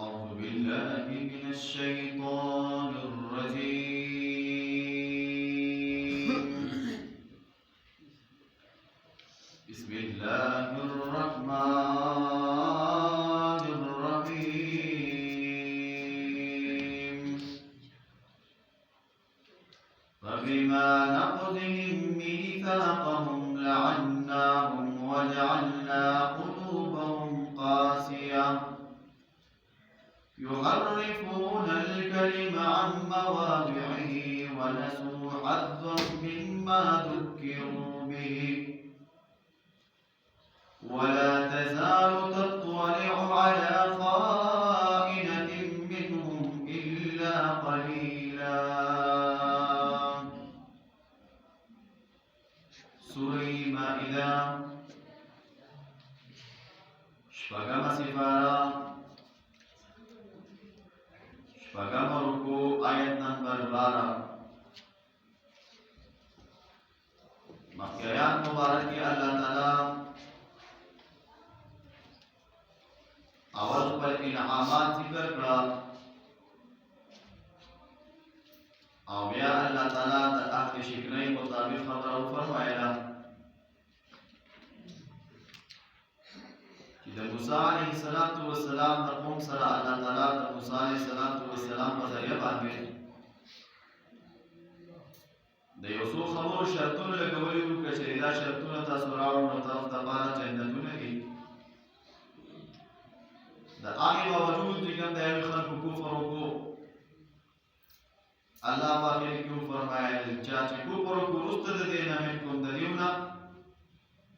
أعوذ بالله من الشيطان الرجيم. بسم الله الرحمن الرحيم. فبما نقضهم ميثاقهم لعناهم وجعلنا قلوبهم قاسية يحرفون الكلم عن مواضعه ونسوا حظا مما ذكروا به ولا تزال تطلع على خائنة منهم إلا قليلا. سورة مائدة شپږم سپاره شپږم رکوع آیت نمبر 12. مخکې آیات مبارکې الله تعالی اول خپل انعامات ذکر کړه او بیا الله تعالی د عهد شکنۍ مطابق خبره وفرمایله چې د موسی علیه السلام د قوم سره الله تعالی د موسی علیه السلام په ذریعه باندې د یو څو خبرو شرطونه لګولي وو که چېرې دا شرطونه تاسو راوړو نو تاسو دپاره جنتونه دي. د هغې باوجود چې کوم د یوې خلکو کفر وکړو الله په آخر کې وفرمایل چا چې کفر وکړو وروسته د دې نه منکم د دیو نه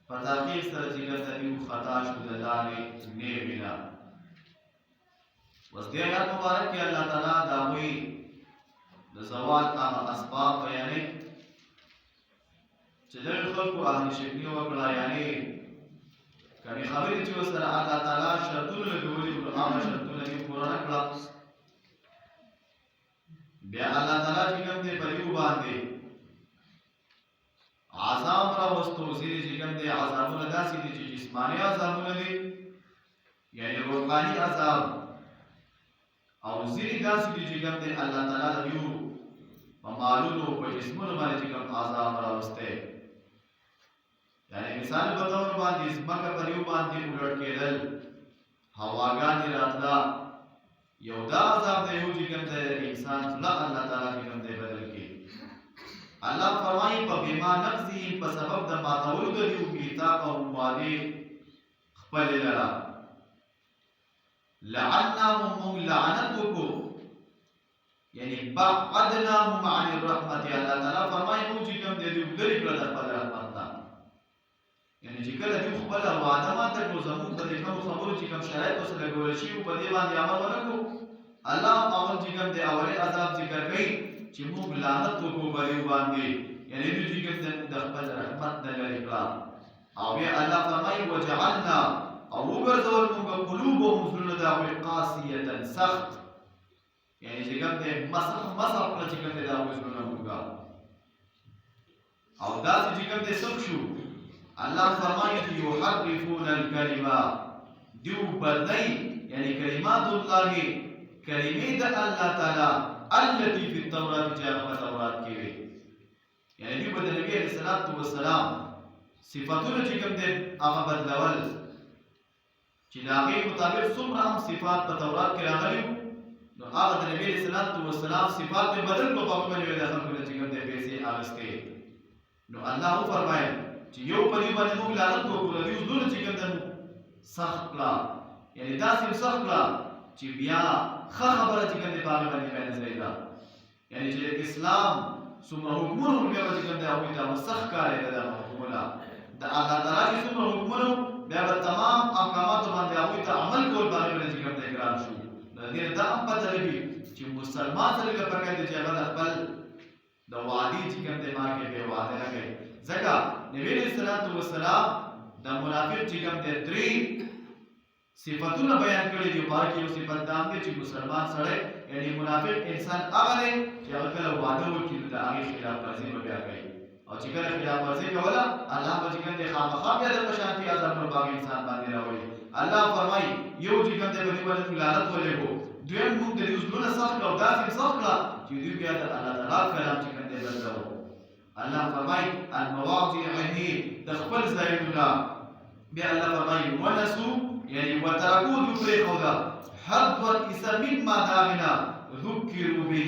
په تحقیق سره چې کوم د دیو خطا شو د لارې نه بنا. اوس دې آیات مبارک کې الله تعالی د هغوی د زوال هغه اسباب بیانوي چې دغې خلکو اهل شکني وکړه یعنې کمی خبرې چې ورسره الله تعالی شرطونه لګولي وو هغه شرطونه یې پوره نه کړه. بیا الله تعالی چې کوم دی په دیو باندې عذاب راوستو. ځینې چې کوم دی عذابونه داسې دي چې جسماني عذابونه دي یعنې روحاني عذاب او ځینې داسې دي چې کوم دی الله تعالی د دیو په مالونو په جسمونو باندې چې کوم عذاب راوستی یعنی مثال په طور باندې ځمکه پر یو باندې الټ کېدل هواګانې راتله یو دا عذاب دی یو چې کوم دی انسان زړه الله تعالی چې کوم دی بدل کړي. الله فرمایي په بما نقضهم په سبب د ماتولو د دیو میثاقهم وعدې خپلې لره لعناهم موږ لعنت وکړو یعنی بعدناهم عن الرحمت. الله تعالی فرمایي موږ چې کوم دی دیو لرې کړه د خپل رحمت نه یعنی چې کله دیو خپل وعده ماته کړو زموږ په دې کوم خبرو چې کوم شرایط ورسره لګول شوي په دې باندې عمل ونه کړو الله اول چې کوم دی اولې عذاب ذکر کوي چې موږ لعنت وکړو په دیو باندې یعنی دوی چې کوم د خپل رحمت نه لرې کړه. او بیا الله فرمایي وجعلنا او وګرځول موږ قلوبهم زړونه د هغوی قاسیة سخت یعنی چې کوم دی مسخ کړه چې کوم دی د هغوی زړونه موږ او داسې چې کوم دی سخت شو الله فرمایي چې یحرفون الکلمه دیو بدلی یعنی کلمات الله کلمې د الله تعالی التي فی التورات چې هغه په تورات کې وي یعنی دوی به د نبي علیه السلام صفاتونه چې کوم دی هغه بدلول چې د هغې مطابق څومره هم صفات په تورات کې راغلي نو هغه د نبي علیه السلام صفات یې بدل کړو په هغه باندې د خلکو نه چې کوم دی پیسې اخیستې نو الله وفرمایل چې یو په دې باندې موږ لعنت وکړو د دوی زړونه چې کوم دی سخت کړه یعنې داسې سخت کړه چې بیا ښه خبره چې کوم دی په هغې باندې بیا نظرۍ ده یعنې چې د اسلام څومره حکمونه وو بیا به چې کوم دی هغوی ته سخت ښکارېده دغه حکمونه د الله تعالی چې څومره حکمونه بیا به تمام احکاماتو باندې هغوی ته عمل کول په هغې باندې چې کوم دی ګران شو. د دې نه دا هم پته لګي چې مسلمان سره لږه پکار دی چې هغه د خپل د وعدې چې کوم دی ما کې بې وعده نه کوي ځکه نبي علیه السلام د منافق چې کوم دی 3 صفتونه بیان کړي دي. په هغې کې یو صفت دا هم دی چې مسلمان سړی یعنې منافق انسان هغه دی چې هغه کله وعده وکړي نو د هغې خلاف ورزي به بیا کوي او چې کله خلاف ورزي کوله الله به چې کوم دی خامخا بیا د په شانتي عذابونه په هغه انسان باندې راوړي. الله فرمایي یو چې کوم دی په دې باندې لعنت ولګو دویم موږ د دې زړونه سخت کړو داسې سخت کړه چې دوی بیا د الله تعالی کلام چې کوم دی بدلو الله فرمایي المواضعه د خپل ځایونه بیا الله فرمایي ونسو یعنی وترکو دوی پرېښوده حظا مما دامنا ذکروا به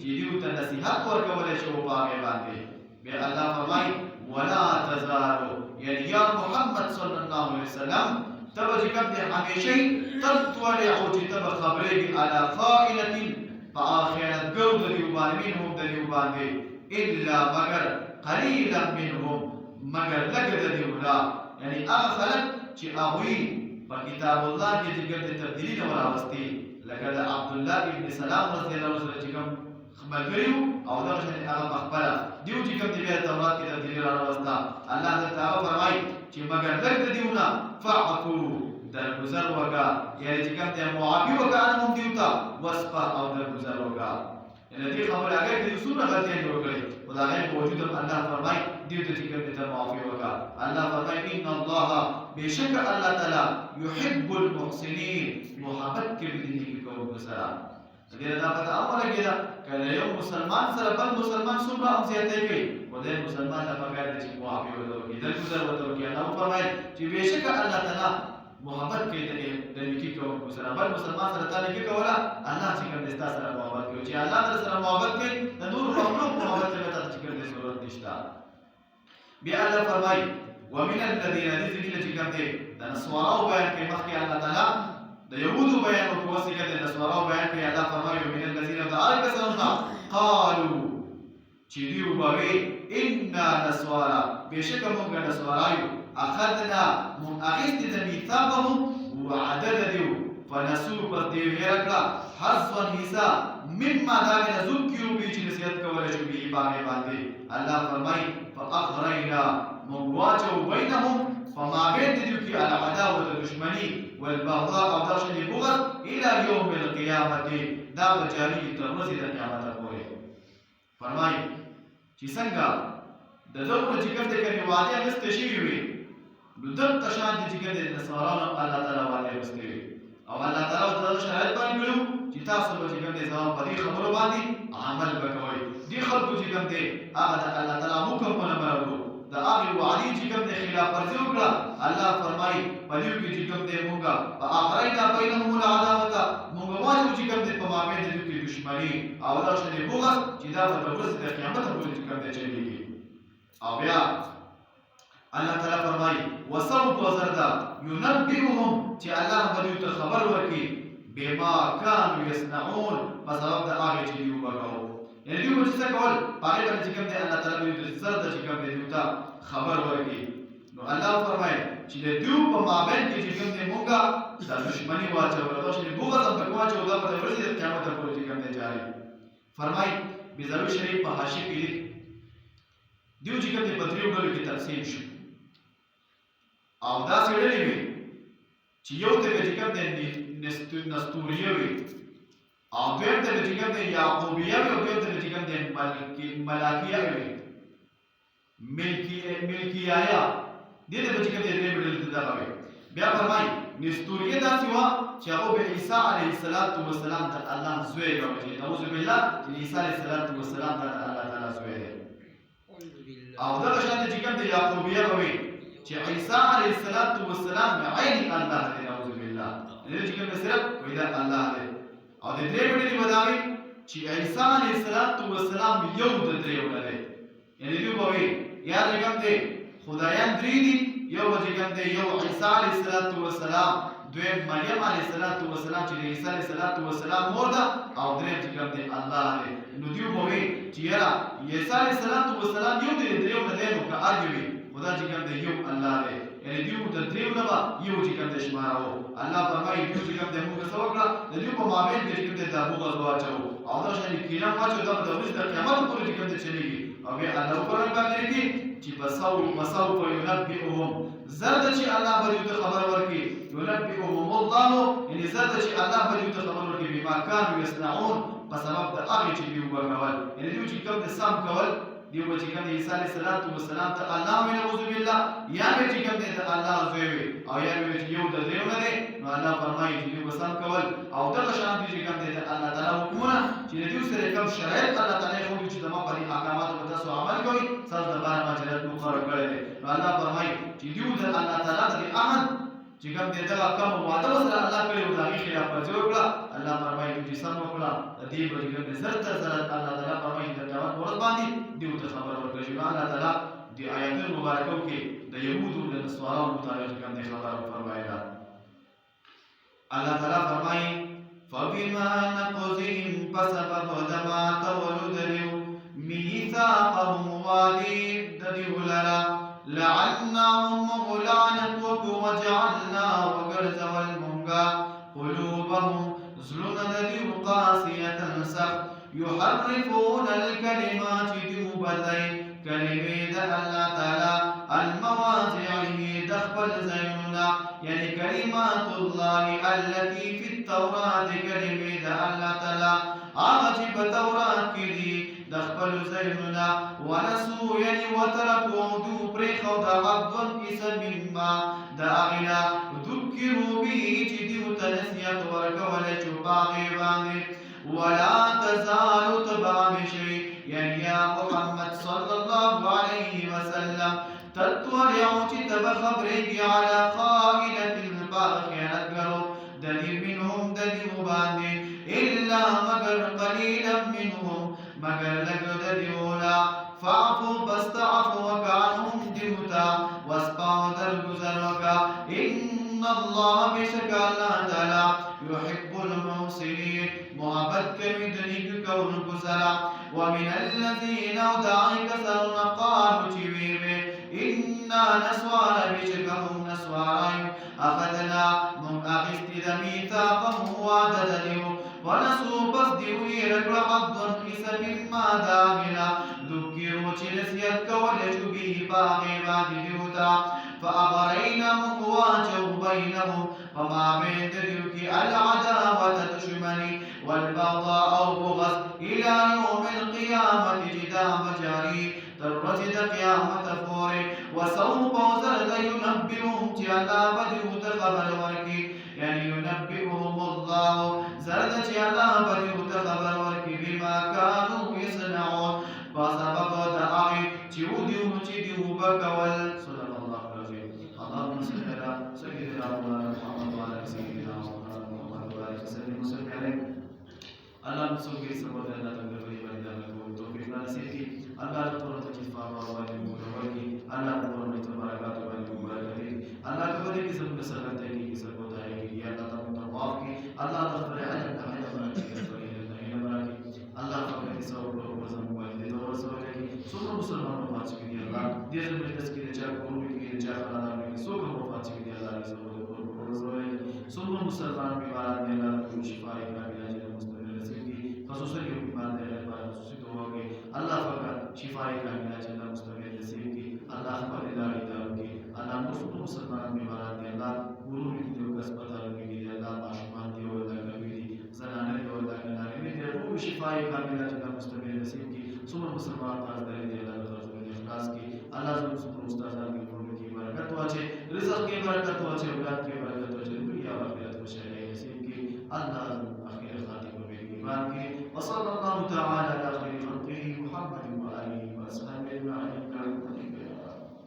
چې دوی ته نصیحت ورکولی شو په هغې باندې بیا الله فرمایي ولا تزالوا یعنی یا محمد صلی الله علیه وسلم تبا چې کوم دی همیشئ تطلع چې ته به خبرېږي علی خائنة په هغه خیانتګرو د دیو باندې منهم د دیو باندې الا مگر قلیلا منهم مگر لږ د دیو نه یعنی هغه خلک چې هغوی په کتاب الله کې چې کوم دی تبدیلي نه وراوستي لکه د عبدالله ابن سلام رضی الله عنه سره چې کوم ملګري او دغه شان هغه پخپله دیو چې کوم دی بیا تورات کې تبدیلي راوسته الله دلته هغه فرمایي چې مگر لږ د دیو نه فاعفو درگذر وکړه یعنی چې کوم دی معافي وکړه عنهم دیو ته وصفه او درگذر وکړه یعنی دې خبرې هغې کې څومره غلطیانې وکړې خو د هغې په وجود هم الله فرمایي دیو ته چې کوم دی ته معافي وکړه الله فرمایي ان الله بېشکه الله تعالی یحب المحسنین محبت کوي د نیکي کوونکو سره دې دا پته هم ولګېده که له یو مسلمان سره بل مسلمان څومره هم زیاتی کوي خو دې مسلمان ته پکار دی چې معافي ورته وکړي درگذر ورته وکړي الله وفرمایل چې بېشکه الله تعالی محبت کوي د نیکي کوونکو سره بل مسلمان سره تا نیکي کوله الله چې کوم دی ستا سره محبت کوي چې الله در سره محبت کوي د نورو مخلوق محبت کوي ته چې کوم دی ضرورت نشته بیا الله فرمایي ومن الذين نزل چې کوم دی د نسواراو بیان کوي مخکې الله تعالی د یهودو بیان او په وسیله د نسواراو بیان کوي الله فرمایي ومن الذين د هغه کسانو قالوا چې دوی وبوي انا نسوارا بېشکه موږ نسوارا یو اخذنا من اخذت ميثاقهم وعدد دیو فنسو پس دیو هیرکلا حظا حصا مما دامنا ذکروا به چې نصیحت کولی شو به باندې باندې الله فرمایي فاخرجنا موږ واچو بینهم فمابین دیو کې العداوة دشمني والبغضاء او دغه بغض الى يوم القيامه دا به جاري تر ورځې د قیامت پورې فرمایي چې څنګه د دغه چې کوم د کومې وعدې اخیستې شوي وي نو دغه شان دي چې کوم د نصارانو الله تعالی وعدې اخیستې وي او الله تعالی ورته دغه شرایط باندې کړي چې تاسو به چې کوم دی زما په دې خبرو باندې عمل به کوئ دې خلکو چې کوم دی هغه د الله تعالی حکمونه مراوړو د هغې وعدې چې کوم دی خلاف ورزي وکړه الله فرمایي په دې کې چې کوم دی موږ فاخرجنا بینهم العداوة موږ واچو چې کوم دی په مابین د دوی کې دشمني او دغه شان بغض چې دا به د ورځې د قیامت پورې چې کوم دی چلېږي او بیا الله تعالی فرمایي وسوف وزردا ينبئهم چې الله به دوی ته خبر ورکړي بما كانوا يصنعون په سبب د هغې چې دوی وکړو یعنې دوی به چې څه کول په هغې باندې چې کوم دی الله تعالی به دوی ته زرده چې کوم دی دوی ته خبر ورکړي نو الله فرمایي چې د دوی په مابین کې چې کوم دی موږ دا دشمني واچوله دغه شی بغض هم پکې واچوو دا به د ورځې د قیامت پورې چې کوم دی جاري فرمایي بیزاوي شریف په حاشیې کې دیو چې کوم دی په دریو ډلو کې تقسیم شو او داسې ډلې وي چې یو ته به چې کوم دی نستوریه وي او دویم ته به چې کوم دی یعقوبیه وي او دویم ته به چې کوم دی ملاکیه وي ملکیایه دې ته به چې کوم دی درېیمې ډلې ته دغه وي بیا فرمایي نستوریه داسې وه چې هغو به عیسی علیه السلام د الله زوی راوځي نعوذ بالله چې عیسی علیه السلام د الله تعالی زوی دی او دغه شان چې کوم دی یعقوبیه به وي چې عیسی علیه السلام عین الله دی نعوذ بالله دې چې کوم صرف ویدا الله دی او د درې ډلې به دا وي چې عیسی علیه السلام یو د دریو نه دی یعنې دوی به وي یا چې کوم دی خدایان درې دي یو به چې کوم دی یو عیسی علیه السلام دویم مریم علیه السلام چې د عیسی علیه السلام مور ده او دریم چې کوم دی الله دی نو دوی به وي چې یاره عیسی علیه السلام یو دی د دریو نه دی نو که ارګې وي خدا چې کوم دی یو الله دی یعنې دوی د دریو نه به یو چې کوم دی شمارو الله فرمایي دوی چې کوم دی موږ څه وکړه د دوی په مابین کې چې کوم دی دا بغض واچوو او دغه شان کینه واچوو دا به د ورځې د قیامت پورې چې کوم دی چلېږي او بیا الله وفرمایي باندې کې چې وسوف ينبئهم زرد چې الله به دوی ته خبر ورکړي ينبئهم الله یعنې زرد چې الله به دوی ته خبر ورکړي بما كانوا يصنعون په سبب د هغې چې دوی وکول یعنې دوی چې کوم دی سم کول دیو چې کوم عیسی علیه السلام ته الله وی نعوذ بالله یا به چې کوم ته الله زوی وي او یا به چې یو د دیو نه دی نو الله فرمایي چې دیو وسم کول او دغه شان دي چې کوم ته الله تعالی حکمونه چې دیو سره کوم شرایط الله تعالی خو چې دغه په احکامات په تاسو عمل کوي سر د بار ما جنت مقرر کړی دی نو الله فرمایي چې دیو د الله تعالی د عهد چې کوم دې دغه کوم وعده سره الله کړی او دا غي خلاف ورزي وکړه الله فرمایي چې سم وکړه د دې په دې کې زړه زړه الله تعالی فرمایي د قیامت ورځ باندې دیو ته خبر ورکړي چې الله تعالی د آیاتو مبارکو کې د يهودو د نصارو متعلق کوم دې خبر فرمایلا الله تعالی فرمایي فبما نقضهم فسبب دما تولدوا ميثاقهم وادي ددولرا لعناهم غلانت وجعلنا وغرز والمنغا قلوبهم زلون ددو قاسية سخت يحرفون الكلمات دوبتين كلمة الله تعالى المواضعه دخل زيننا يعني كلمات الله التي في التوراة كلمة الله تعالى عجب التوراة كذي دخل زيننا ونسوا يعني وتركوا دو بريخو دا عبدون إسا مما دا أغنى ذكروا به جديو تنسيات وركولة باغي باغي ولا تزال تبع بشيء يعني يا محمد صلى الله عليه وسلم تطلع تتبع خبرك على خائنة الباخرة قروا دليل منهم دليل باندي إلا مگر قليلا منهم مگر لك دليولا فاعفوا فاستعفوا وكانهم دمتا واسبعوا درگزر وكا إن الله بشك الله تعالى يحب المحسنين محبت كمدنك كون كسرا ومن الذين ودعك سرنا قالوا تبيبه إنا نسوار بشكهم نسوار أخذنا من أخذت ميثاقهم وعددهم ونسوا بصدوا يرجع عبد إسا مما داغنا ذكروا تنسيت كولج به باغي باغي فأغرينا مقواته بينهم وما بين تدرك العداوة تشمني والبغضاء أو بغض إلى يوم القيامة جدام جاري ترتد قيامة فوري وسوف زرد ينبئهم تعالى بدو تخبر وركي يعني ينبئهم الله زرد تعالى بدو تخبر وركي بما كانوا يصنعون وسبب دعائي تيوديو تيديو بكوال صدق الله العظيم اللهم صل على سيدنا مولانا محمد وعلى سيدنا مولانا محمد وعلى سيدنا وسلم عليه اللهم صل وسلم وبارك على نبينا محمد توفيق نسيتي الله تقول تجفا ووالي ووالي الله تقول تبارك وبارك الله تقول كي سب سلام تاني كي سب बताए कि या अल्लाह तआला तवाफ की अल्लाह तखबर अजब तहला बराकी नहीं बराकी अल्लाह फकर सब लोग वजन वाले दो रसूल की सुनो मुसलमानों पांच की अल्लाह दिस में तस्की चा गुरु की चा फलाना में सो को पांच की अल्लाह सब रसूल सुनो मुसलमान बीमार में अल्लाह को शिफा कामिला जल मुस्तमिल नसीब की खसूसन की बीमार है अल्लाह खसूसी दुआ के अल्लाह फकर शिफा कामिला जल मुस्तमिल नसीब की अल्लाह पर इलाही दाव की अल्लाह मुसलमान बीमार है अल्लाह गुरु की जो अस्पताल में भी अल्लाह माशुमान की और अल्लाह कभी जनाने की और अल्लाह नारे में रूह शिफा कामिला जल मुस्तमिल नसीब की सुनो मुसलमान पास दे अल्लाह रसूल इखलास की अल्लाह सुनो उस्ताद की गुरु की बरकत वाचे रिज़्क़ की बरकत वाचे औलाद की